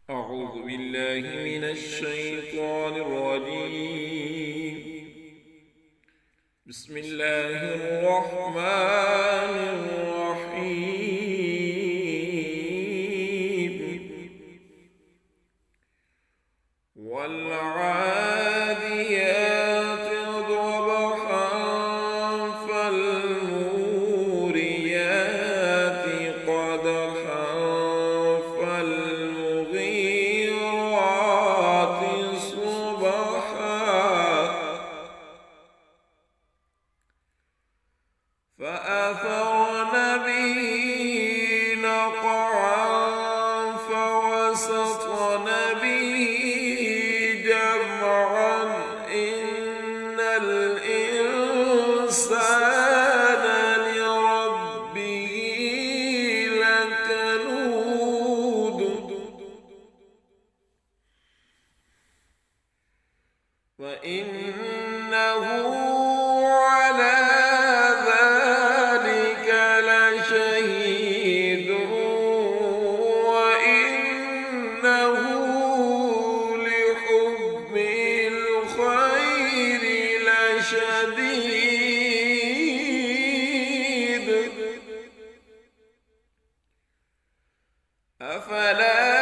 أعوذ بالله من الشيطان الرجيم. بسم الله الرحمن الرحيم. والعاديات ضبحا فالموريات قدحا فالمغيرات صبحا فأثرن به نقعا فوسطن به جمعا إن الإنسان لربه لكنود وإنه على ذلك لشهيد وإنه لحب الخير لشديد أفلا